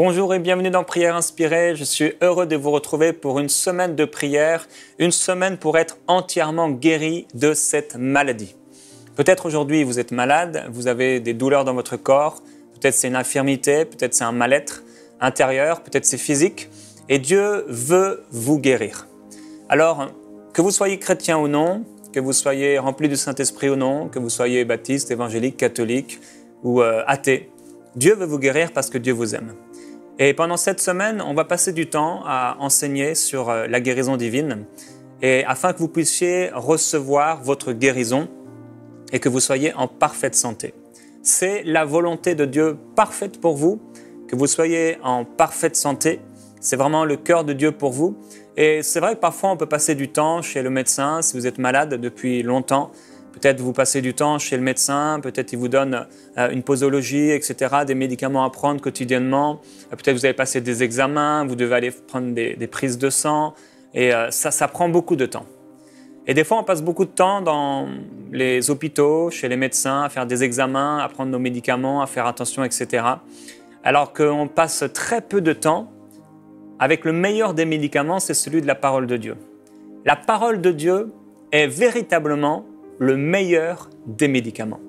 Bonjour et bienvenue dans Prière Inspirée. Je suis heureux de vous retrouver pour une semaine de prière, une semaine pour être entièrement guéri de cette maladie. Peut-être aujourd'hui vous êtes malade, vous avez des douleurs dans votre corps, peut-être c'est une infirmité, peut-être c'est un mal-être intérieur, peut-être c'est physique, et Dieu veut vous guérir. Alors, que vous soyez chrétien ou non, que vous soyez rempli du Saint-Esprit ou non, que vous soyez baptiste, évangélique, catholique ou athée, Dieu veut vous guérir parce que Dieu vous aime. Et pendant cette semaine, on va passer du temps à enseigner sur la guérison divine et afin que vous puissiez recevoir votre guérison et que vous soyez en parfaite santé. C'est la volonté de Dieu parfaite pour vous, que vous soyez en parfaite santé. C'est vraiment le cœur de Dieu pour vous. Et c'est vrai que parfois on peut passer du temps chez le médecin si vous êtes malade depuis longtemps. Peut-être vous passez du temps chez le médecin, peut-être il vous donne une posologie, etc., des médicaments à prendre quotidiennement. Peut-être vous avez passé des examens, vous devez aller prendre des prises de sang. Et ça prend beaucoup de temps. Et des fois, on passe beaucoup de temps dans les hôpitaux, chez les médecins, à faire des examens, à prendre nos médicaments, à faire attention, etc. Alors qu'on passe très peu de temps avec le meilleur des médicaments, c'est celui de la parole de Dieu. La parole de Dieu est véritablement le meilleur des médicaments.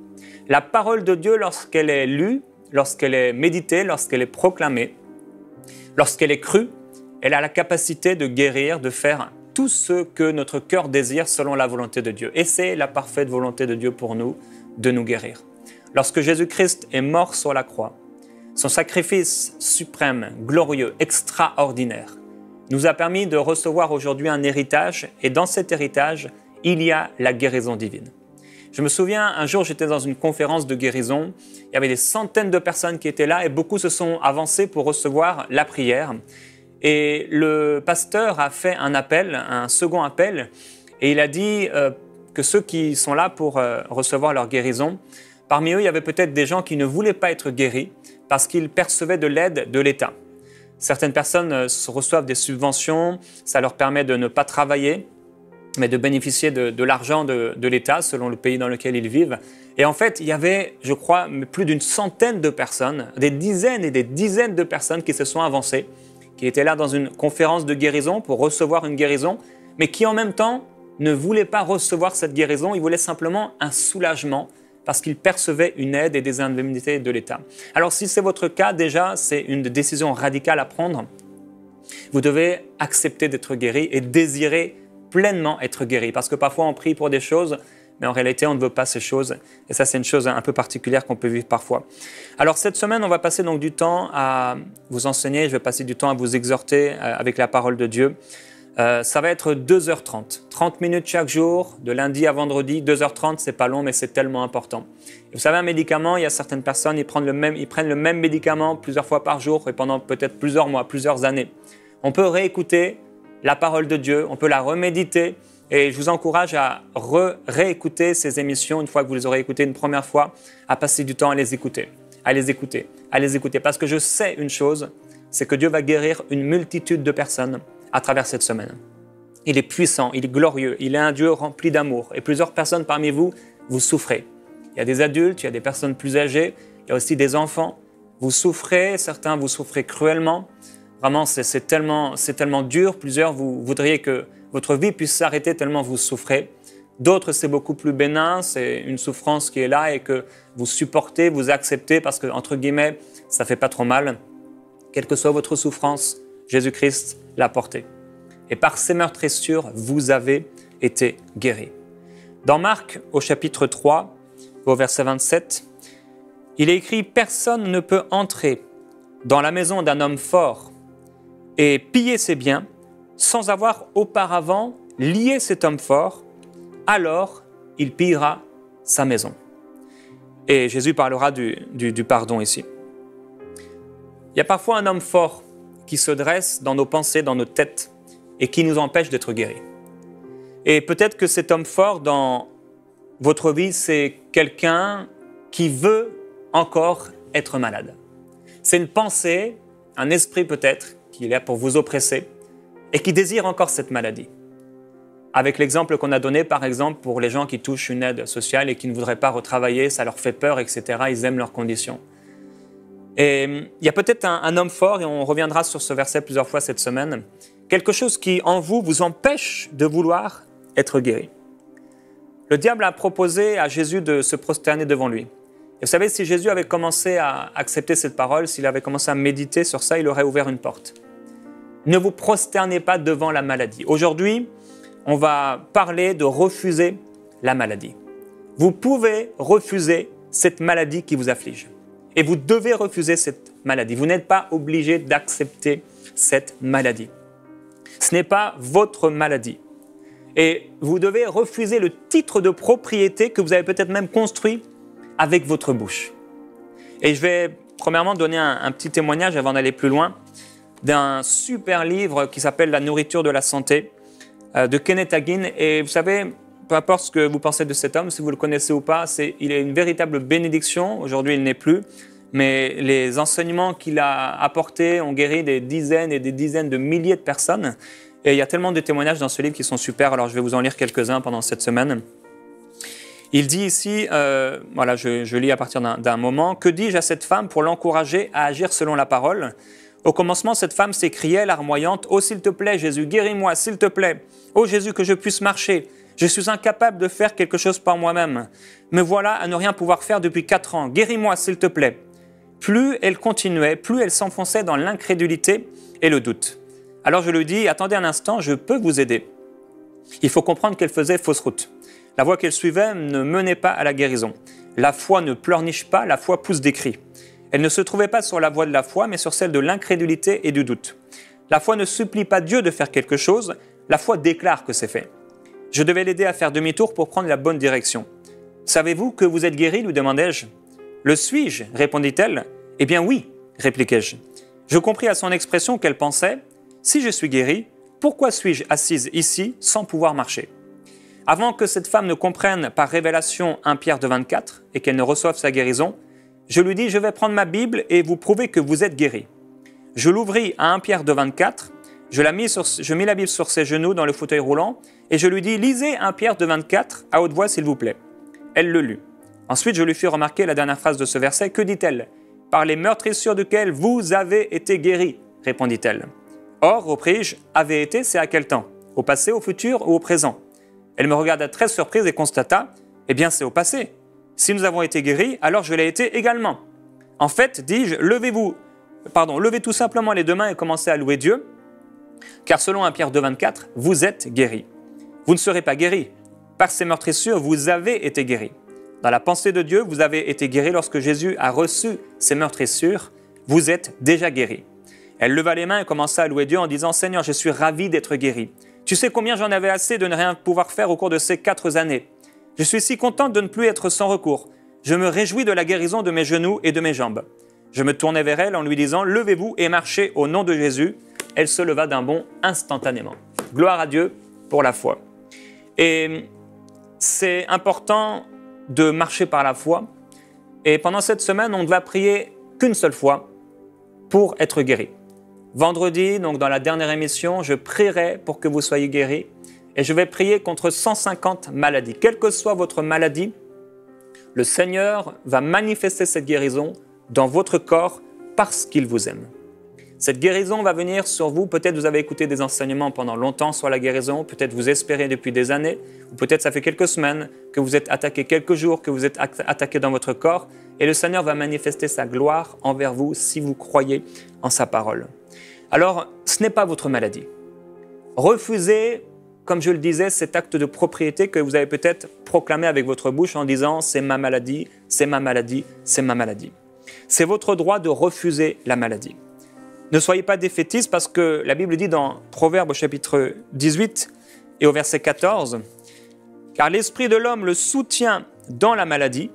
La parole de Dieu, lorsqu'elle est lue, lorsqu'elle est méditée, lorsqu'elle est proclamée, lorsqu'elle est crue, elle a la capacité de guérir, de faire tout ce que notre cœur désire selon la volonté de Dieu. Et c'est la parfaite volonté de Dieu pour nous, de nous guérir. Lorsque Jésus-Christ est mort sur la croix, son sacrifice suprême, glorieux, extraordinaire, nous a permis de recevoir aujourd'hui un héritage, et dans cet héritage, il y a la guérison divine. Je me souviens, un jour, j'étais dans une conférence de guérison. Il y avait des centaines de personnes qui étaient là et beaucoup se sont avancés pour recevoir la prière. Et le pasteur a fait un appel, un second appel, et il a dit que ceux qui sont là pour recevoir leur guérison, parmi eux, il y avait peut-être des gens qui ne voulaient pas être guéris parce qu'ils percevaient de l'aide de l'État. Certaines personnes reçoivent des subventions, ça leur permet de ne pas travailler, mais de bénéficier de l'argent de l'État selon le pays dans lequel ils vivent. Et en fait, il y avait, je crois, plus d'une centaine de personnes, des dizaines et des dizaines de personnes qui se sont avancées, qui étaient là dans une conférence de guérison pour recevoir une guérison, mais qui en même temps ne voulaient pas recevoir cette guérison, ils voulaient simplement un soulagement parce qu'ils percevaient une aide et des indemnités de l'État. Alors si c'est votre cas, déjà, c'est une décision radicale à prendre. Vous devez accepter d'être guéri et désirer pleinement être guéri. Parce que parfois, on prie pour des choses, mais en réalité, on ne veut pas ces choses. Et ça, c'est une chose un peu particulière qu'on peut vivre parfois. Alors, cette semaine, on va passer donc du temps à vous enseigner. Je vais passer du temps à vous exhorter avec la parole de Dieu. Ça va être 2h30. 30 minutes chaque jour, de lundi à vendredi. 2h30, c'est pas long, mais c'est tellement important. Et vous savez, un médicament, il y a certaines personnes, ils prennent le même médicament plusieurs fois par jour et pendant peut-être plusieurs mois, plusieurs années. On peut réécouter la parole de Dieu, on peut la reméditer et je vous encourage à réécouter ces émissions une fois que vous les aurez écoutées une première fois, à passer du temps à les écouter, parce que je sais une chose, c'est que Dieu va guérir une multitude de personnes à travers cette semaine. Il est puissant, il est glorieux, il est un Dieu rempli d'amour et plusieurs personnes parmi vous, vous souffrez. Il y a des adultes, il y a des personnes plus âgées, il y a aussi des enfants. Vous souffrez, certains vous souffrez cruellement. Vraiment, c'est tellement dur. Plusieurs, vous voudriez que votre vie puisse s'arrêter tellement vous souffrez. D'autres, c'est beaucoup plus bénin. C'est une souffrance qui est là et que vous supportez, vous acceptez parce que, entre guillemets, ça ne fait pas trop mal. Quelle que soit votre souffrance, Jésus-Christ l'a portée. Et par ses meurtrissures, vous avez été guéris. Dans Marc, au chapitre 3, au verset 27, il est écrit « Personne ne peut entrer dans la maison d'un homme fort et piller ses biens sans avoir auparavant lié cet homme fort, alors il pillera sa maison. » Et Jésus parlera du pardon ici. Il y a parfois un homme fort qui se dresse dans nos pensées, dans nos têtes, et qui nous empêche d'être guéris. Et peut-être que cet homme fort dans votre vie, c'est quelqu'un qui veut encore être malade. C'est une pensée, un esprit peut-être, qui est là pour vous oppresser et qui désire encore cette maladie. Avec l'exemple qu'on a donné, par exemple, pour les gens qui touchent une aide sociale et qui ne voudraient pas retravailler, ça leur fait peur, etc. Ils aiment leurs conditions. Et il y a peut-être un homme fort, et on reviendra sur ce verset plusieurs fois cette semaine, quelque chose qui en vous vous empêche de vouloir être guéri. Le diable a proposé à Jésus de se prosterner devant lui. Et vous savez, si Jésus avait commencé à accepter cette parole, s'il avait commencé à méditer sur ça, il aurait ouvert une porte. Ne vous prosternez pas devant la maladie. Aujourd'hui, on va parler de refuser la maladie. Vous pouvez refuser cette maladie qui vous afflige. Et vous devez refuser cette maladie. Vous n'êtes pas obligé d'accepter cette maladie. Ce n'est pas votre maladie. Et vous devez refuser le titre de propriété que vous avez peut-être même construit avec votre bouche. Et je vais premièrement donner un petit témoignage avant d'aller plus loin d'un super livre qui s'appelle « La nourriture de la santé » de Kenneth Hagin. Et vous savez, peu importe ce que vous pensez de cet homme, si vous le connaissez ou pas, il est une véritable bénédiction. Aujourd'hui, il n'est plus. Mais les enseignements qu'il a apportés ont guéri des dizaines et des dizaines de milliers de personnes. Et il y a tellement de témoignages dans ce livre qui sont super. Alors, je vais vous en lire quelques-uns pendant cette semaine. Il dit ici, voilà, je lis à partir d'un moment, « Que dis-je à cette femme pour l'encourager à agir selon la parole ? Au commencement, cette femme s'écriait, larmoyante, « Oh, s'il te plaît, Jésus, guéris-moi, s'il te plaît. Oh, Jésus, que je puisse marcher. Je suis incapable de faire quelque chose par moi-même. Me voilà à ne rien pouvoir faire depuis 4 ans. Guéris-moi, s'il te plaît. » Plus elle continuait, plus elle s'enfonçait dans l'incrédulité et le doute. Alors je lui dis, « Attendez un instant, je peux vous aider. » Il faut comprendre qu'elle faisait fausse route. La voie qu'elle suivait ne menait pas à la guérison. La foi ne pleurniche pas, la foi pousse des cris. Elle ne se trouvait pas sur la voie de la foi, mais sur celle de l'incrédulité et du doute. La foi ne supplie pas Dieu de faire quelque chose, la foi déclare que c'est fait. Je devais l'aider à faire demi-tour pour prendre la bonne direction. « Savez-vous que vous êtes guéri ?» lui demandai-je. « Le suis-je » répondit-elle. « Eh bien oui » répliquai-je. Je compris à son expression qu'elle pensait « Si je suis guéri, pourquoi suis-je assise ici sans pouvoir marcher ?» Avant que cette femme ne comprenne par révélation 1 Pierre 2,24 et qu'elle ne reçoive sa guérison, je lui dis « Je vais prendre ma Bible et vous prouver que vous êtes guéri. » Je l'ouvris à 1 Pierre 2,24, je mis la Bible sur ses genoux dans le fauteuil roulant et je lui dis « Lisez 1 Pierre 2,24 à haute voix s'il vous plaît. » Elle le lut. Ensuite, je lui fis remarquer la dernière phrase de ce verset. « Que dit-elle ? Par les meurtrissures duquel vous avez été guéri, répondit-elle. Or, repris-je, avait été, c'est à quel temps ? Au passé, au futur ou au présent ? Elle me regarda très surprise et constata, « Eh bien, c'est au passé. Si nous avons été guéris, alors je l'ai été également. » En fait, dis-je, levez tout simplement les deux mains et commencez à louer Dieu, car selon 1 Pierre 2,24, vous êtes guéris. Vous ne serez pas guéris. Par ces meurtrissures, vous avez été guéris. Dans la pensée de Dieu, vous avez été guéris lorsque Jésus a reçu ces meurtrissures. Vous êtes déjà guéris. Elle leva les mains et commença à louer Dieu en disant « Seigneur, je suis ravi d'être guéri. Tu sais combien j'en avais assez de ne rien pouvoir faire au cours de ces 4 années. Je suis si contente de ne plus être sans recours. Je me réjouis de la guérison de mes genoux et de mes jambes. » Je me tournai vers elle en lui disant « Levez-vous et marchez au nom de Jésus. » Elle se leva d'un bond instantanément. Gloire à Dieu pour la foi. Et c'est important de marcher par la foi. Et pendant cette semaine, on ne va prier qu'une seule fois pour être guéri. Vendredi, donc dans la dernière émission, je prierai pour que vous soyez guéris et je vais prier contre 150 maladies. Quelle que soit votre maladie, le Seigneur va manifester cette guérison dans votre corps parce qu'il vous aime. Cette guérison va venir sur vous. Peut-être vous avez écouté des enseignements pendant longtemps sur la guérison. Peut-être vous espérez depuis des années. Ou peut-être ça fait quelques semaines que vous êtes attaqué, quelques jours que vous êtes attaqué dans votre corps. Et le Seigneur va manifester sa gloire envers vous si vous croyez en sa parole. Alors, ce n'est pas votre maladie. Refusez, comme je le disais, cet acte de propriété que vous avez peut-être proclamé avec votre bouche en disant « c'est ma maladie, c'est ma maladie, c'est ma maladie ». C'est votre droit de refuser la maladie. Ne soyez pas défaitistes parce que la Bible dit dans Proverbes au chapitre 18 et au verset 14 « Car l'esprit de l'homme le soutient dans la maladie,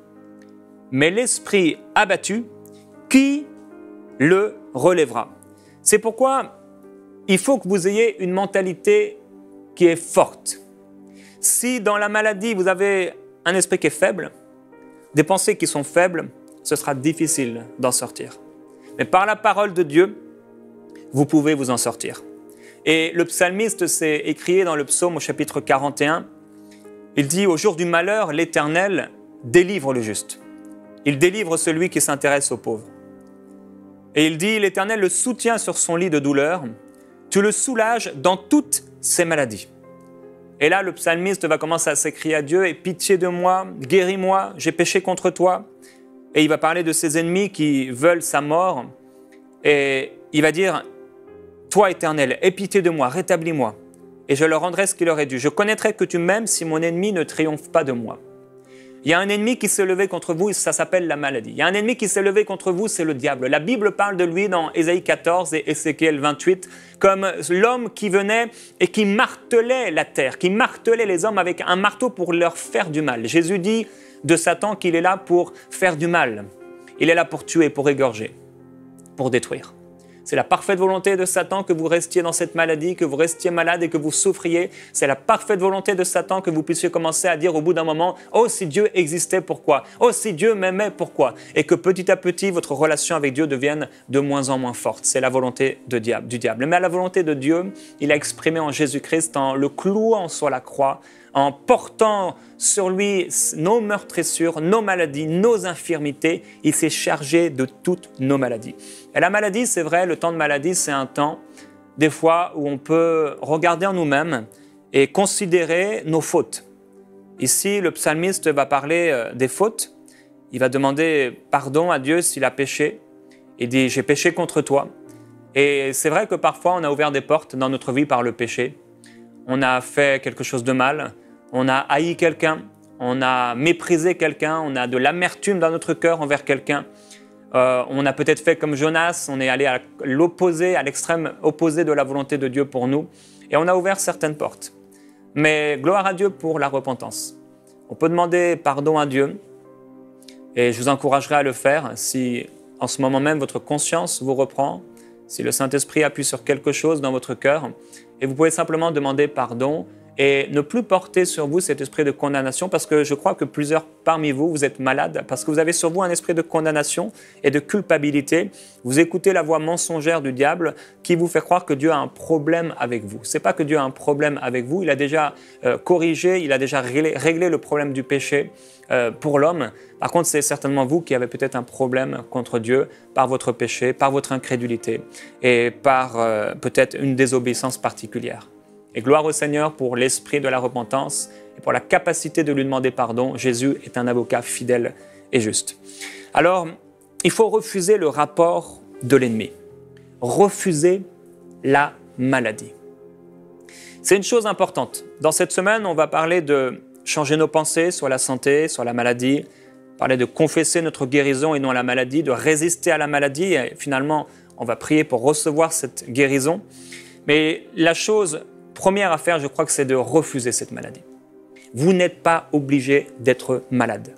mais l'esprit abattu, qui le relèvera ?» C'est pourquoi il faut que vous ayez une mentalité qui est forte. Si dans la maladie, vous avez un esprit qui est faible, des pensées qui sont faibles, ce sera difficile d'en sortir. Mais par la parole de Dieu, vous pouvez vous en sortir. Et le psalmiste s'est écrié dans le psaume au chapitre 41, il dit « Au jour du malheur, l'Éternel délivre le juste. Il délivre celui qui s'intéresse aux pauvres. » Et il dit, l'Éternel le soutient sur son lit de douleur, tu le soulages dans toutes ses maladies. Et là, le psalmiste va commencer à s'écrier à Dieu, « Aie pitié de moi, guéris-moi, j'ai péché contre toi. » Et il va parler de ses ennemis qui veulent sa mort. Et il va dire, « Toi, Éternel, aie pitié de moi, rétablis-moi, et je leur rendrai ce qui leur est dû. Je connaîtrai que tu m'aimes si mon ennemi ne triomphe pas de moi. » Il y a un ennemi qui s'est levé contre vous, ça s'appelle la maladie. Il y a un ennemi qui s'est levé contre vous, c'est le diable. La Bible parle de lui dans Ésaïe 14 et Ézéchiel 28 comme l'homme qui venait et qui martelait la terre, qui martelait les hommes avec un marteau pour leur faire du mal. Jésus dit de Satan qu'il est là pour faire du mal. Il est là pour tuer, pour égorger, pour détruire. C'est la parfaite volonté de Satan que vous restiez dans cette maladie, que vous restiez malade et que vous souffriez. C'est la parfaite volonté de Satan que vous puissiez commencer à dire au bout d'un moment « Oh, si Dieu existait, pourquoi ? Oh, si Dieu m'aimait, pourquoi ?» Et que petit à petit, votre relation avec Dieu devienne de moins en moins forte. C'est la volonté du diable. Mais la volonté de Dieu, il a exprimé en Jésus-Christ en le clouant sur la croix, en portant sur lui nos meurtrissures, nos maladies, nos infirmités. Il s'est chargé de toutes nos maladies. Et la maladie, c'est vrai, le temps de maladie, c'est un temps, des fois, où on peut regarder en nous-mêmes et considérer nos fautes. Ici, le psalmiste va parler des fautes. Il va demander pardon à Dieu s'il a péché. Il dit « J'ai péché contre toi ». Et c'est vrai que parfois, on a ouvert des portes dans notre vie par le péché. On a fait quelque chose de mal. On a haï quelqu'un, on a méprisé quelqu'un, on a de l'amertume dans notre cœur envers quelqu'un. On a peut-être fait comme Jonas, on est allé à l'opposé, à l'extrême opposé de la volonté de Dieu pour nous. Et on a ouvert certaines portes. Mais gloire à Dieu pour la repentance. On peut demander pardon à Dieu. Et je vous encouragerai à le faire si en ce moment même votre conscience vous reprend, si le Saint-Esprit appuie sur quelque chose dans votre cœur. Et vous pouvez simplement demander pardon et ne plus porter sur vous cet esprit de condamnation parce que je crois que plusieurs parmi vous, vous êtes malades parce que vous avez sur vous un esprit de condamnation et de culpabilité. Vous écoutez la voix mensongère du diable qui vous fait croire que Dieu a un problème avec vous. Ce n'est pas que Dieu a un problème avec vous, il a déjà corrigé, il a déjà réglé le problème du péché pour l'homme. Par contre, c'est certainement vous qui avez peut-être un problème contre Dieu par votre péché, par votre incrédulité et par peut-être une désobéissance particulière. Et gloire au Seigneur pour l'esprit de la repentance et pour la capacité de lui demander pardon. Jésus est un avocat fidèle et juste. Alors, il faut refuser le rapport de l'ennemi. Refuser la maladie. C'est une chose importante. Dans cette semaine, on va parler de changer nos pensées sur la santé, sur la maladie, parler de confesser notre guérison et non la maladie, de résister à la maladie. Et finalement, on va prier pour recevoir cette guérison. Mais la chose première à faire, je crois que c'est de refuser cette maladie. Vous n'êtes pas obligé d'être malade.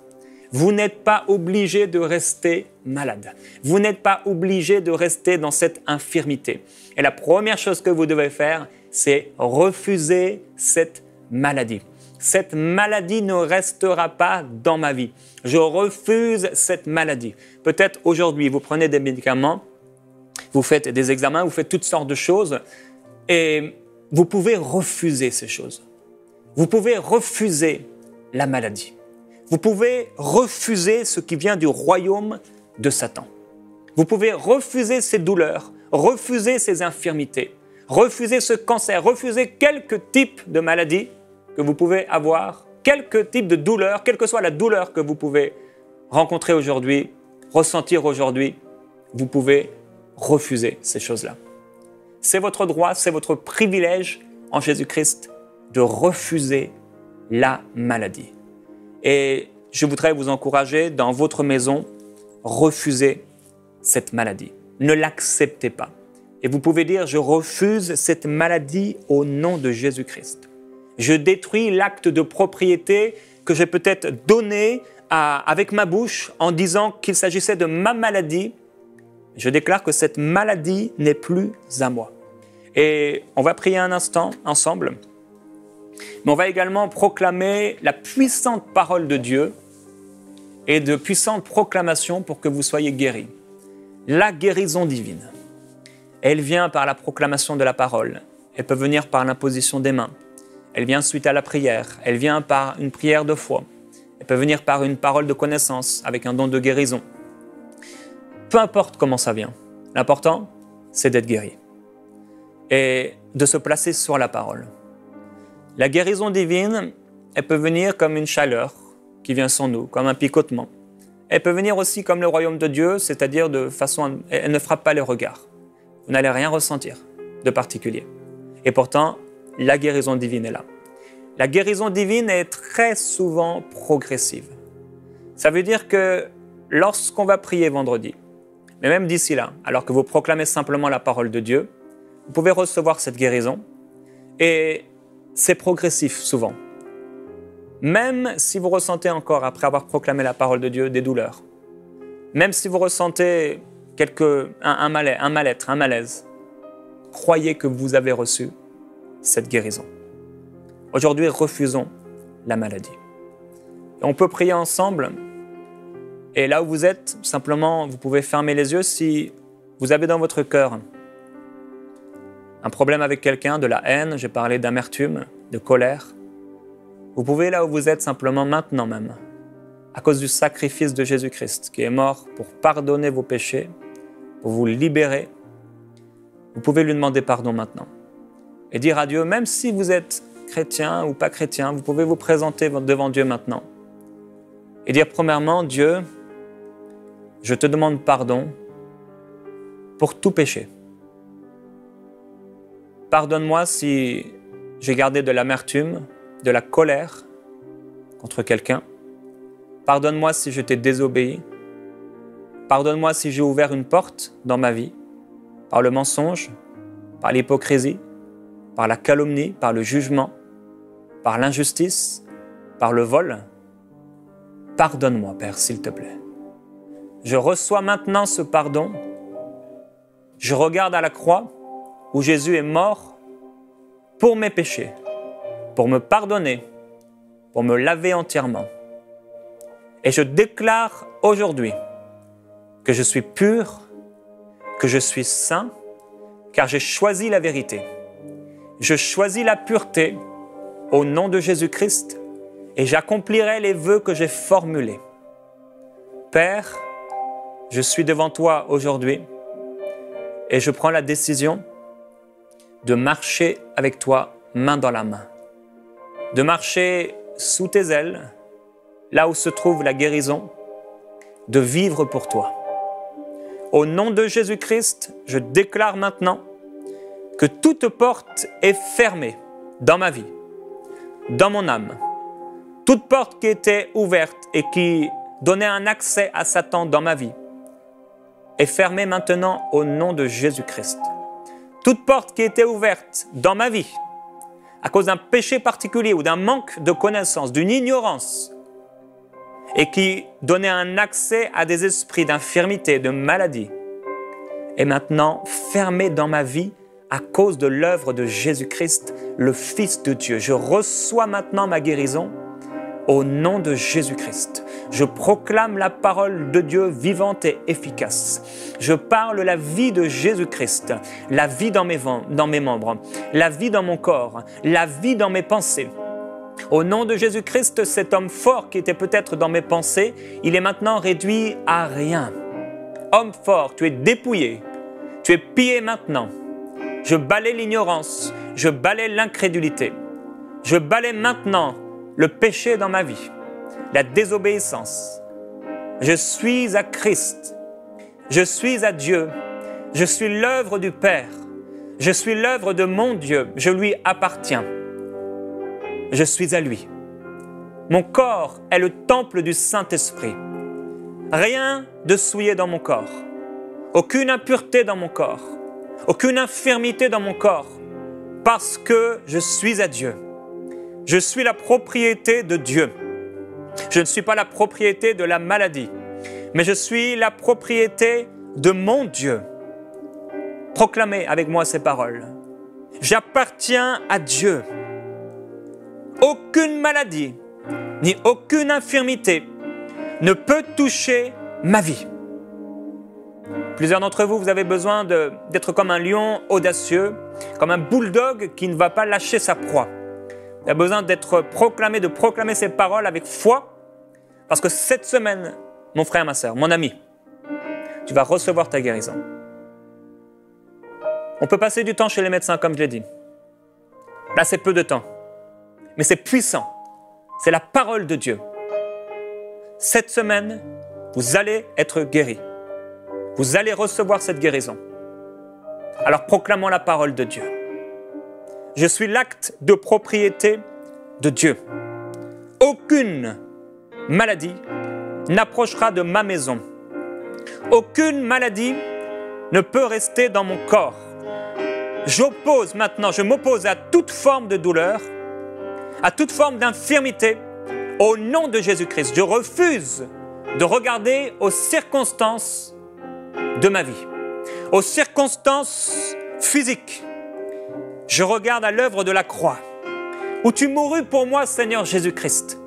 Vous n'êtes pas obligé de rester malade. Vous n'êtes pas obligé de rester dans cette infirmité. Et la première chose que vous devez faire, c'est refuser cette maladie. Cette maladie ne restera pas dans ma vie. Je refuse cette maladie. Peut-être aujourd'hui, vous prenez des médicaments, vous faites des examens, vous faites toutes sortes de choses et vous pouvez refuser ces choses. Vous pouvez refuser la maladie. Vous pouvez refuser ce qui vient du royaume de Satan. Vous pouvez refuser ces douleurs, refuser ces infirmités, refuser ce cancer, refuser quelque type de maladie que vous pouvez avoir, quelque type de douleur, quelle que soit la douleur que vous pouvez rencontrer aujourd'hui, ressentir aujourd'hui, vous pouvez refuser ces choses-là. C'est votre droit, c'est votre privilège en Jésus-Christ de refuser la maladie. Et je voudrais vous encourager dans votre maison, refusez cette maladie. Ne l'acceptez pas. Et vous pouvez dire, je refuse cette maladie au nom de Jésus-Christ. Je détruis l'acte de propriété que j'ai peut-être donné avec ma bouche en disant qu'il s'agissait de ma maladie. Je déclare que cette maladie n'est plus à moi. Et on va prier un instant ensemble, mais on va également proclamer la puissante parole de Dieu et de puissantes proclamations pour que vous soyez guéris. La guérison divine, elle vient par la proclamation de la parole. Elle peut venir par l'imposition des mains. Elle vient suite à la prière. Elle vient par une prière de foi. Elle peut venir par une parole de connaissance avec un don de guérison. Peu importe comment ça vient. L'important, c'est d'être guéri et de se placer sur la parole. La guérison divine, elle peut venir comme une chaleur qui vient sur nous, comme un picotement. Elle peut venir aussi comme le royaume de Dieu, c'est-à-dire de façon, elle ne frappe pas les regards. Vous n'allez rien ressentir de particulier. Et pourtant, la guérison divine est là. La guérison divine est très souvent progressive. Ça veut dire que lorsqu'on va prier vendredi, mais même d'ici là, alors que vous proclamez simplement la parole de Dieu, vous pouvez recevoir cette guérison et c'est progressif souvent. Même si vous ressentez encore, après avoir proclamé la parole de Dieu, des douleurs, même si vous ressentez un mal-être, un malaise, croyez que vous avez reçu cette guérison. Aujourd'hui, refusons la maladie. Et on peut prier ensemble. Et là où vous êtes, simplement, vous pouvez fermer les yeux si vous avez dans votre cœur un problème avec quelqu'un, de la haine, j'ai parlé d'amertume, de colère. Vous pouvez, là où vous êtes, simplement maintenant même, à cause du sacrifice de Jésus-Christ, qui est mort pour pardonner vos péchés, pour vous libérer, vous pouvez lui demander pardon maintenant. Et dire à Dieu, même si vous êtes chrétien ou pas chrétien, vous pouvez vous présenter devant Dieu maintenant. Et dire premièrement, Dieu, je te demande pardon pour tout péché. Pardonne-moi si j'ai gardé de l'amertume, de la colère contre quelqu'un. Pardonne-moi si je t'ai désobéi. Pardonne-moi si j'ai ouvert une porte dans ma vie, par le mensonge, par l'hypocrisie, par la calomnie, par le jugement, par l'injustice, par le vol. Pardonne-moi, Père, s'il te plaît. Je reçois maintenant ce pardon. Je regarde à la croix où Jésus est mort pour mes péchés, pour me pardonner, pour me laver entièrement. Et je déclare aujourd'hui que je suis pur, que je suis saint, car j'ai choisi la vérité. Je choisis la pureté au nom de Jésus-Christ et j'accomplirai les vœux que j'ai formulés. Père, je suis devant toi aujourd'hui et je prends la décision de marcher avec toi main dans la main, de marcher sous tes ailes, là où se trouve la guérison, de vivre pour toi. Au nom de Jésus-Christ, je déclare maintenant que toute porte est fermée dans ma vie, dans mon âme. Toute porte qui était ouverte et qui donnait un accès à Satan dans ma vie est fermée maintenant au nom de Jésus-Christ. Toute porte qui était ouverte dans ma vie à cause d'un péché particulier ou d'un manque de connaissance, d'une ignorance, et qui donnait un accès à des esprits d'infirmité, de maladie, est maintenant fermée dans ma vie à cause de l'œuvre de Jésus-Christ, le Fils de Dieu. Je reçois maintenant ma guérison au nom de Jésus-Christ. Je proclame la parole de Dieu vivante et efficace. Je parle la vie de Jésus-Christ, la vie dans mes membres, la vie dans mon corps, la vie dans mes pensées. Au nom de Jésus-Christ, cet homme fort qui était peut-être dans mes pensées, il est maintenant réduit à rien. Homme fort, tu es dépouillé, tu es pillé maintenant. Je balaie l'ignorance, je balaie l'incrédulité. Je balaie maintenant le péché dans ma vie, la désobéissance. Je suis à Christ, je suis à Dieu, je suis l'œuvre du Père, je suis l'œuvre de mon Dieu, je lui appartiens. Je suis à lui. Mon corps est le temple du Saint-Esprit. Rien de souillé dans mon corps, aucune impureté dans mon corps, aucune infirmité dans mon corps, parce que je suis à Dieu. Je suis la propriété de Dieu. Je ne suis pas la propriété de la maladie, mais je suis la propriété de mon Dieu. Proclamez avec moi ces paroles. J'appartiens à Dieu. Aucune maladie, ni aucune infirmité ne peut toucher ma vie. Plusieurs d'entre vous, vous avez besoin d'être comme un lion audacieux, comme un bulldog qui ne va pas lâcher sa proie. Vous avez besoin d'être proclamé, de proclamer ces paroles avec foi, parce que cette semaine, mon frère, ma sœur, mon ami, tu vas recevoir ta guérison. On peut passer du temps chez les médecins, comme je l'ai dit. Là, c'est peu de temps. Mais c'est puissant. C'est la parole de Dieu. Cette semaine, vous allez être guéris. Vous allez recevoir cette guérison. Alors proclamons la parole de Dieu. Je suis l'acte de propriété de Dieu. Aucune maladie n'approchera de ma maison. Aucune maladie ne peut rester dans mon corps. J'oppose maintenant, je m'oppose à toute forme de douleur, à toute forme d'infirmité, au nom de Jésus-Christ. Je refuse de regarder aux circonstances de ma vie, aux circonstances physiques. Je regarde à l'œuvre de la croix, où tu mourus pour moi, Seigneur Jésus-Christ.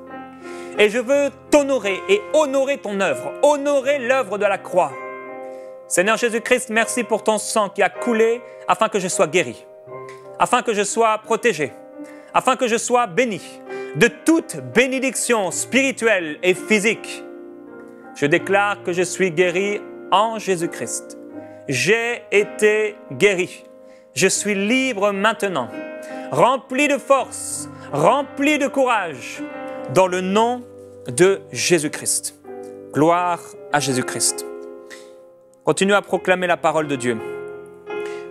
Et je veux t'honorer et honorer ton œuvre, honorer l'œuvre de la croix. Seigneur Jésus-Christ, merci pour ton sang qui a coulé afin que je sois guéri, afin que je sois protégé, afin que je sois béni de toute bénédiction spirituelle et physique. Je déclare que je suis guéri en Jésus-Christ. J'ai été guéri. Je suis libre maintenant, rempli de force, rempli de courage, dans le nom de Jésus-Christ. Gloire à Jésus-Christ. Continue à proclamer la parole de Dieu.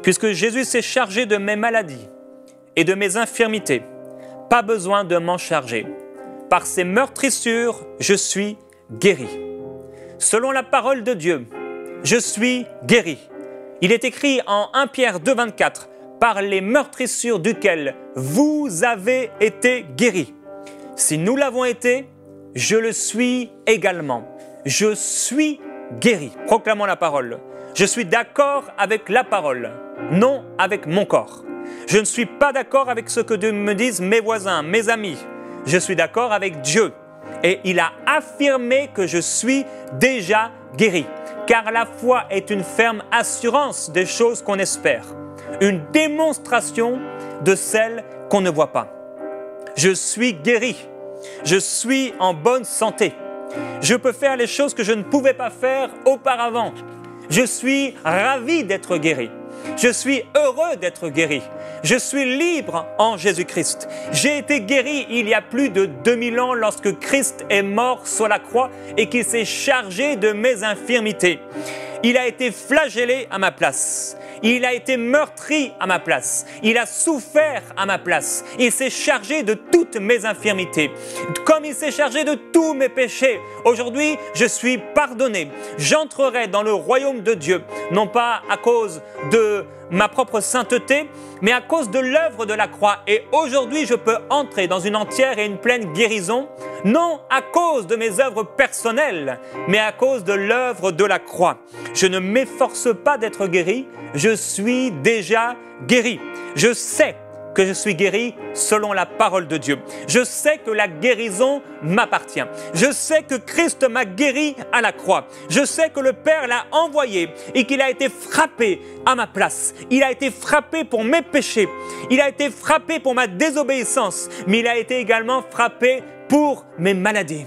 Puisque Jésus s'est chargé de mes maladies et de mes infirmités, pas besoin de m'en charger. Par ses meurtrissures, je suis guéri. Selon la parole de Dieu, je suis guéri. Il est écrit en 1 Pierre 2, 24, « Par les meurtrissures duquel vous avez été guéris. » Si nous l'avons été, je le suis également. Je suis guéri. Proclamons la parole. Je suis d'accord avec la parole, non avec mon corps. Je ne suis pas d'accord avec ce que me disent mes voisins, mes amis. Je suis d'accord avec Dieu. Et il a affirmé que je suis déjà guéri. Car la foi est une ferme assurance des choses qu'on espère. Une démonstration de celles qu'on ne voit pas. Je suis guéri. Je suis en bonne santé. Je peux faire les choses que je ne pouvais pas faire auparavant. Je suis ravi d'être guéri. Je suis heureux d'être guéri. Je suis libre en Jésus-Christ. J'ai été guéri il y a plus de 2000 ans lorsque Christ est mort sur la croix et qu'il s'est chargé de mes infirmités. Il a été flagellé à ma place. Il a été meurtri à ma place. Il a souffert à ma place. Il s'est chargé de toutes mes infirmités. Comme il s'est chargé de tous mes péchés. Aujourd'hui, je suis pardonné. J'entrerai dans le royaume de Dieu, non pas à cause de ma propre sainteté, mais à cause de l'œuvre de la croix. Et aujourd'hui, je peux entrer dans une entière et une pleine guérison, non à cause de mes œuvres personnelles, mais à cause de l'œuvre de la croix. Je ne m'efforce pas d'être guéri, je suis déjà guéri. Je sais que je suis guéri selon la parole de Dieu. Je sais que la guérison m'appartient. Je sais que Christ m'a guéri à la croix. Je sais que le Père l'a envoyé et qu'il a été frappé à ma place. Il a été frappé pour mes péchés. Il a été frappé pour ma désobéissance, mais il a été également frappé pour mes maladies,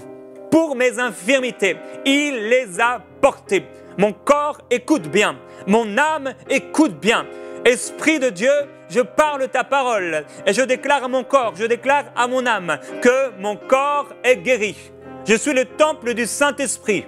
pour mes infirmités. Il les a portées. Mon corps écoute bien. Mon âme écoute bien. Esprit de Dieu, je parle ta parole et je déclare à mon corps, je déclare à mon âme que mon corps est guéri. Je suis le temple du Saint-Esprit.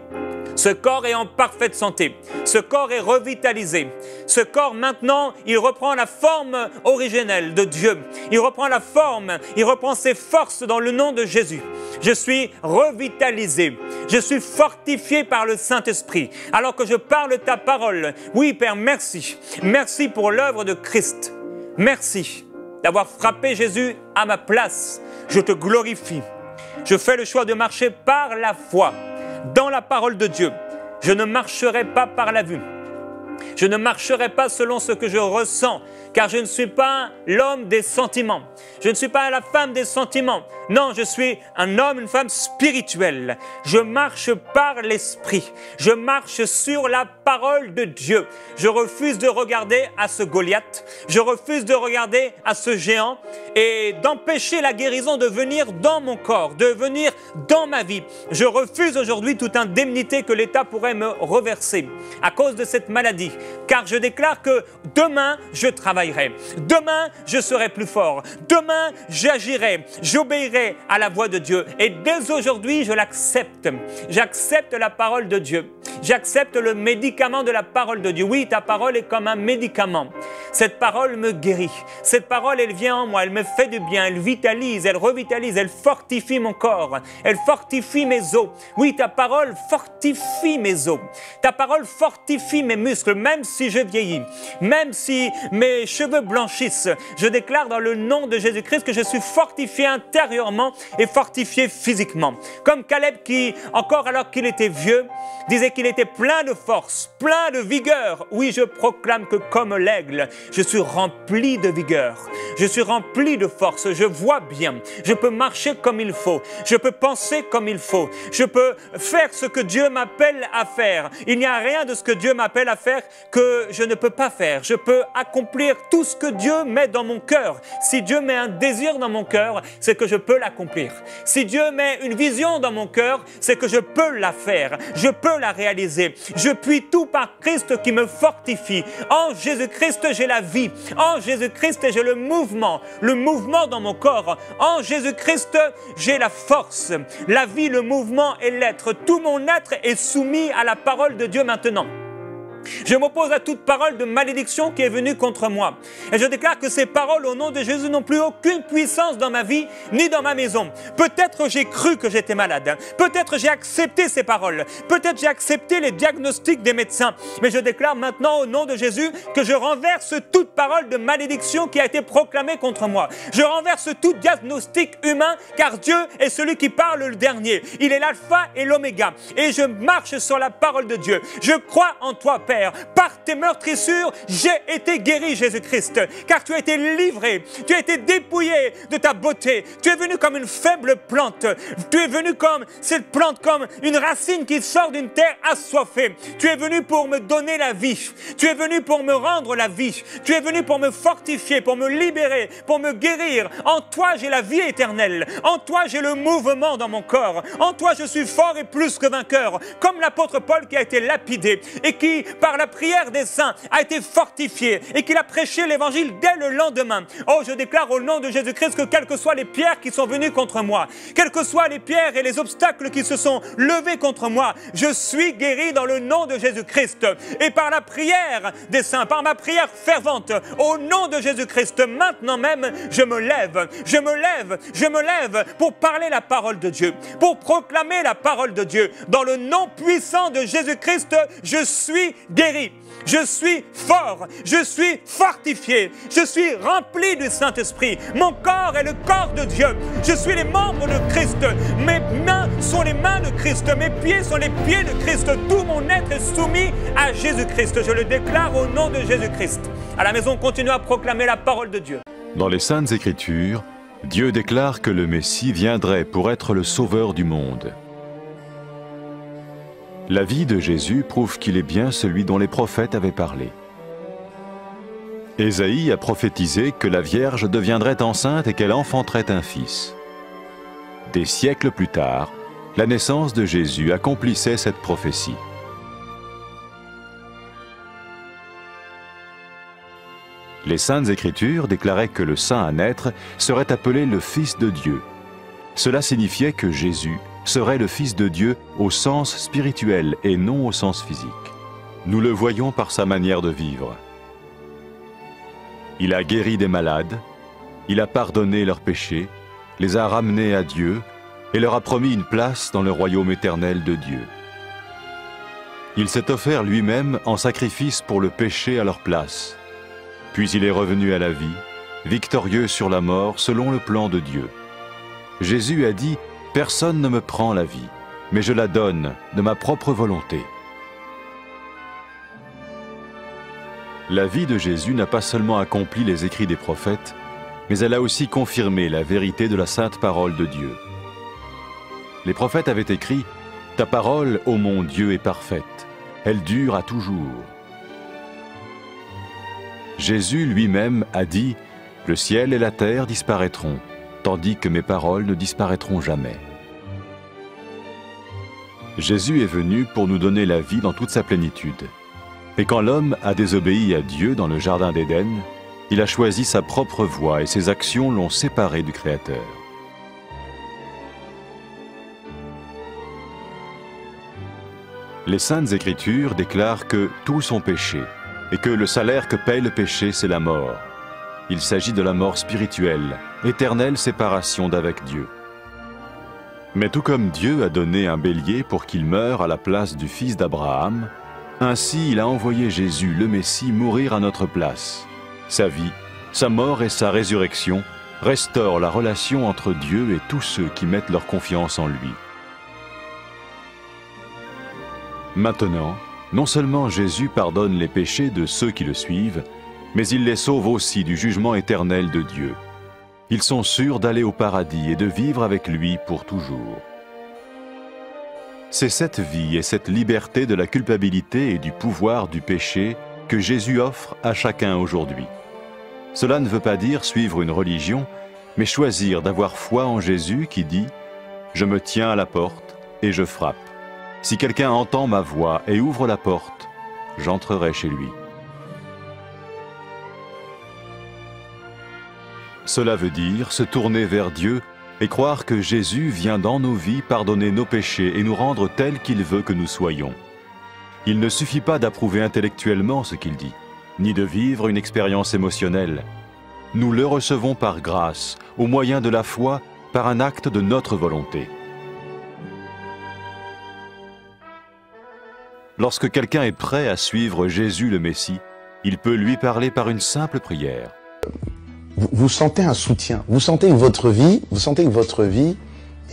Ce corps est en parfaite santé. Ce corps est revitalisé. Ce corps maintenant, il reprend la forme originelle de Dieu. Il reprend la forme, il reprend ses forces dans le nom de Jésus. Je suis revitalisé. Je suis fortifié par le Saint-Esprit. Alors que je parle ta parole. Oui, Père, merci. Merci pour l'œuvre de Christ. Merci d'avoir frappé Jésus à ma place. Je te glorifie. Je fais le choix de marcher par la foi dans la parole de Dieu. Je ne marcherai pas par la vue. Je ne marcherai pas selon ce que je ressens, car je ne suis pas l'homme des sentiments. Je ne suis pas la femme des sentiments. Non, je suis un homme, une femme spirituelle. Je marche par l'esprit. Je marche sur la parole de Dieu. Je refuse de regarder à ce Goliath, je refuse de regarder à ce géant et d'empêcher la guérison de venir dans mon corps, de venir dans ma vie. Je refuse aujourd'hui toute indemnité que l'État pourrait me reverser à cause de cette maladie, car je déclare que demain, je travaillerai. Demain, je serai plus fort. Demain, j'agirai. J'obéirai à la voix de Dieu. Et dès aujourd'hui, je l'accepte. J'accepte la parole de Dieu. J'accepte le médicament de la parole de Dieu. Oui, ta parole est comme un médicament. Cette parole me guérit. Cette parole, elle vient en moi. Elle me fait du bien. Elle vitalise, elle revitalise, elle fortifie mon corps. Elle fortifie mes os. Oui, ta parole fortifie mes os. Ta parole fortifie mes muscles, même si je vieillis, même si mes cheveux blanchissent. Je déclare dans le nom de Jésus-Christ que je suis fortifié intérieurement et fortifié physiquement. Comme Caleb qui, encore alors qu'il était vieux, disait qu'il était plein de force, plein de vigueur. Oui, je proclame que comme l'aigle, je suis rempli de vigueur. Je suis rempli de force. Je vois bien. Je peux marcher comme il faut. Je peux penser comme il faut. Je peux faire ce que Dieu m'appelle à faire. Il n'y a rien de ce que Dieu m'appelle à faire que je ne peux pas faire. Je peux accomplir tout ce que Dieu met dans mon cœur. Si Dieu met un désir dans mon cœur, c'est que je peux l'accomplir. Si Dieu met une vision dans mon cœur, c'est que je peux la faire. Je peux la réaliser. Je puis tout par Christ qui me fortifie. En Jésus-Christ, j'ai la vie. En Jésus-Christ, j'ai le mouvement dans mon corps. En Jésus-Christ, j'ai la force, la vie, le mouvement et l'être. Tout mon être est soumis à la parole de Dieu maintenant. Je m'oppose à toute parole de malédiction qui est venue contre moi. Et je déclare que ces paroles au nom de Jésus n'ont plus aucune puissance dans ma vie ni dans ma maison. Peut-être j'ai cru que j'étais malade. Peut-être j'ai accepté ces paroles. Peut-être j'ai accepté les diagnostics des médecins. Mais je déclare maintenant au nom de Jésus que je renverse toute parole de malédiction qui a été proclamée contre moi. Je renverse tout diagnostic humain car Dieu est celui qui parle le dernier. Il est l'alpha et l'oméga. Et je marche sur la parole de Dieu. Je crois en toi, Père. Par tes meurtrissures, j'ai été guéri, Jésus-Christ, car tu as été livré, tu as été dépouillé de ta beauté. Tu es venu comme une faible plante. Tu es venu comme cette plante, comme une racine qui sort d'une terre assoiffée. Tu es venu pour me donner la vie. Tu es venu pour me rendre la vie. Tu es venu pour me fortifier, pour me libérer, pour me guérir. En toi, j'ai la vie éternelle. En toi, j'ai le mouvement dans mon corps. En toi, je suis fort et plus que vainqueur. Comme l'apôtre Paul qui a été lapidé et qui, par la prière des saints, a été fortifié et qu'il a prêché l'évangile dès le lendemain. Oh, je déclare au nom de Jésus-Christ que quelles que soient les pierres qui sont venues contre moi, quelles que soient les pierres et les obstacles qui se sont levés contre moi, je suis guéri dans le nom de Jésus-Christ. Et par la prière des saints, par ma prière fervente, au nom de Jésus-Christ, maintenant même, je me lève pour parler la parole de Dieu, pour proclamer la parole de Dieu. Dans le nom puissant de Jésus-Christ, je suis guéri, je suis fort, je suis fortifié, je suis rempli du Saint-Esprit. Mon corps est le corps de Dieu. Je suis les membres de Christ. Mes mains sont les mains de Christ. Mes pieds sont les pieds de Christ. Tout mon être est soumis à Jésus-Christ. Je le déclare au nom de Jésus-Christ. À la maison, continuez à proclamer la parole de Dieu. Dans les Saintes Écritures, Dieu déclare que le Messie viendrait pour être le sauveur du monde. La vie de Jésus prouve qu'il est bien celui dont les prophètes avaient parlé. Ésaïe a prophétisé que la Vierge deviendrait enceinte et qu'elle enfanterait un fils. Des siècles plus tard, la naissance de Jésus accomplissait cette prophétie. Les Saintes Écritures déclaraient que le saint à naître serait appelé le Fils de Dieu. Cela signifiait que Jésus serait le Fils de Dieu au sens spirituel et non au sens physique. Nous le voyons par sa manière de vivre. Il a guéri des malades, il a pardonné leurs péchés, les a ramenés à Dieu et leur a promis une place dans le royaume éternel de Dieu. Il s'est offert lui-même en sacrifice pour le péché à leur place. Puis il est revenu à la vie, victorieux sur la mort selon le plan de Dieu. Jésus a dit « Personne ne me prend la vie, mais je la donne de ma propre volonté. » La vie de Jésus n'a pas seulement accompli les écrits des prophètes, mais elle a aussi confirmé la vérité de la sainte parole de Dieu. Les prophètes avaient écrit « Ta parole, ô mon Dieu, est parfaite. Elle dure à toujours. Jésus lui-même a dit « Le ciel et la terre disparaîtront, tandis que mes paroles ne disparaîtront jamais. » Jésus est venu pour nous donner la vie dans toute sa plénitude. Et quand l'homme a désobéi à Dieu dans le jardin d'Éden, il a choisi sa propre voie et ses actions l'ont séparé du Créateur. Les Saintes Écritures déclarent que tous sont péchés et que le salaire que paye le péché, c'est la mort. Il s'agit de la mort spirituelle, éternelle séparation d'avec Dieu. Mais tout comme Dieu a donné un bélier pour qu'il meure à la place du fils d'Abraham, ainsi il a envoyé Jésus, le Messie, mourir à notre place. Sa vie, sa mort et sa résurrection restaurent la relation entre Dieu et tous ceux qui mettent leur confiance en lui. Maintenant, non seulement Jésus pardonne les péchés de ceux qui le suivent, mais il les sauve aussi du jugement éternel de Dieu. Ils sont sûrs d'aller au paradis et de vivre avec lui pour toujours. C'est cette vie et cette liberté de la culpabilité et du pouvoir du péché que Jésus offre à chacun aujourd'hui. Cela ne veut pas dire suivre une religion, mais choisir d'avoir foi en Jésus qui dit « Je me tiens à la porte et je frappe. Si quelqu'un entend ma voix et ouvre la porte, j'entrerai chez lui. » Cela veut dire se tourner vers Dieu et croire que Jésus vient dans nos vies pardonner nos péchés et nous rendre tels qu'il veut que nous soyons. Il ne suffit pas d'approuver intellectuellement ce qu'il dit, ni de vivre une expérience émotionnelle. Nous le recevons par grâce, au moyen de la foi, par un acte de notre volonté. Lorsque quelqu'un est prêt à suivre Jésus le Messie, il peut lui parler par une simple prière. Vous sentez un soutien, vous sentez que votre vie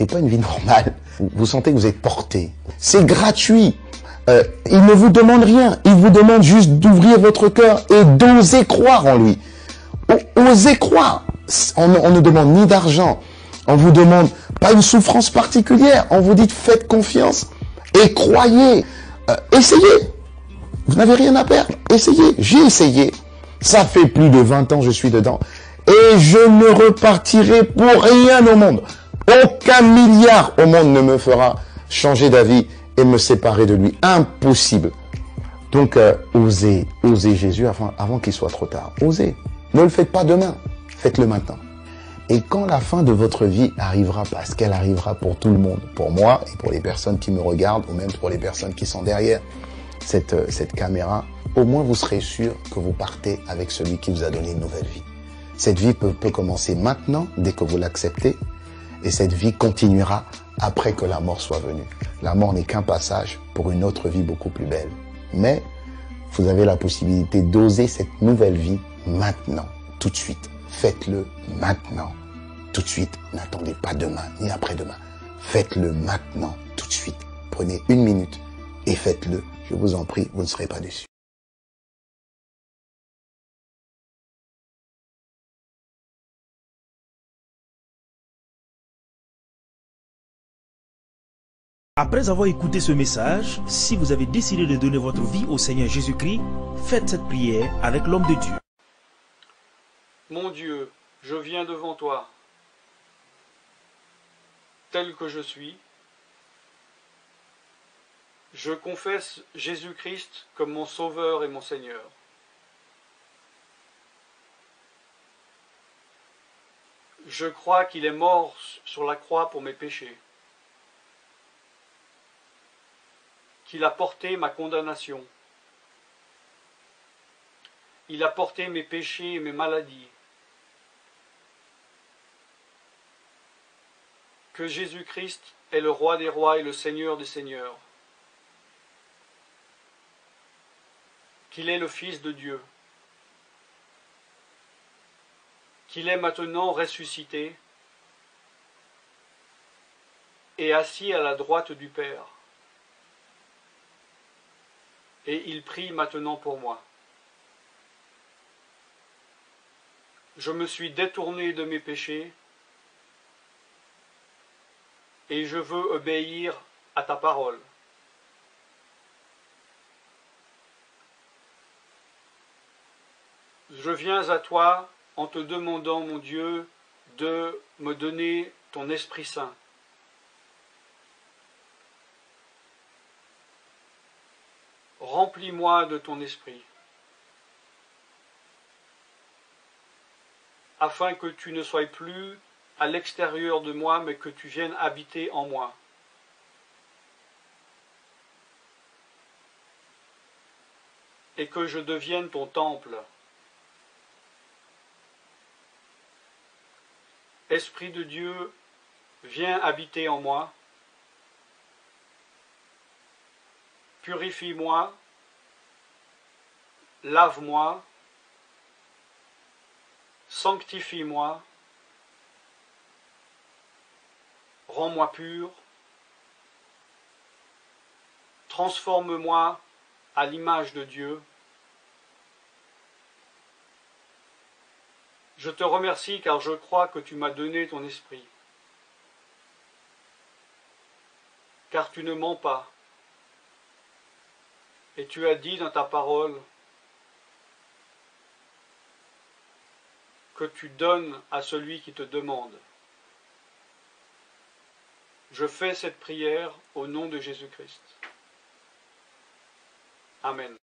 n'est pas une vie normale. Vous sentez que vous êtes porté. C'est gratuit. Il ne vous demande rien. Il vous demande juste d'ouvrir votre cœur et d'oser croire en lui. Osez croire. On ne demande ni d'argent. On vous demande pas une souffrance particulière. On vous dit faites confiance et croyez. Essayez. Vous n'avez rien à perdre. Essayez. J'ai essayé. Ça fait plus de 20 ans que je suis dedans. Et je ne repartirai pour rien au monde. Aucun milliard au monde ne me fera changer d'avis et me séparer de lui. Impossible. Donc, osez Jésus avant qu'il soit trop tard. Osez. Ne le faites pas demain. Faites-le maintenant. Et quand la fin de votre vie arrivera, parce qu'elle arrivera pour tout le monde, pour moi et pour les personnes qui me regardent, ou même pour les personnes qui sont derrière cette caméra, au moins vous serez sûr que vous partez avec celui qui vous a donné une nouvelle vie. Cette vie peut commencer maintenant, dès que vous l'acceptez, et cette vie continuera après que la mort soit venue. La mort n'est qu'un passage pour une autre vie beaucoup plus belle. Mais vous avez la possibilité d'oser cette nouvelle vie maintenant, tout de suite. Faites-le maintenant, tout de suite. N'attendez pas demain, ni après-demain. Faites-le maintenant, tout de suite. Prenez 1 minute et faites-le. Je vous en prie, vous ne serez pas déçus. Après avoir écouté ce message, si vous avez décidé de donner votre vie au Seigneur Jésus-Christ, faites cette prière avec l'homme de Dieu. Mon Dieu, je viens devant toi, tel que je suis. Je confesse Jésus-Christ comme mon Sauveur et mon Seigneur. Je crois qu'il est mort sur la croix pour mes péchés, qu'il a porté ma condamnation. Il a porté mes péchés et mes maladies. Que Jésus-Christ est le Roi des rois et le Seigneur des seigneurs. Qu'il est le Fils de Dieu. Qu'il est maintenant ressuscité et assis à la droite du Père. Et il prie maintenant pour moi. Je me suis détourné de mes péchés et je veux obéir à ta parole. Je viens à toi en te demandant, mon Dieu, de me donner ton Esprit Saint. Remplis-moi de ton esprit, afin que tu ne sois plus à l'extérieur de moi, mais que tu viennes habiter en moi. Et que je devienne ton temple. Esprit de Dieu, viens habiter en moi. Purifie-moi, lave-moi, sanctifie-moi, rends-moi pur, transforme-moi à l'image de Dieu. Je te remercie car je crois que tu m'as donné ton esprit, car tu ne mens pas. Et tu as dit dans ta parole que tu donnes à celui qui te demande. Je fais cette prière au nom de Jésus-Christ. Amen.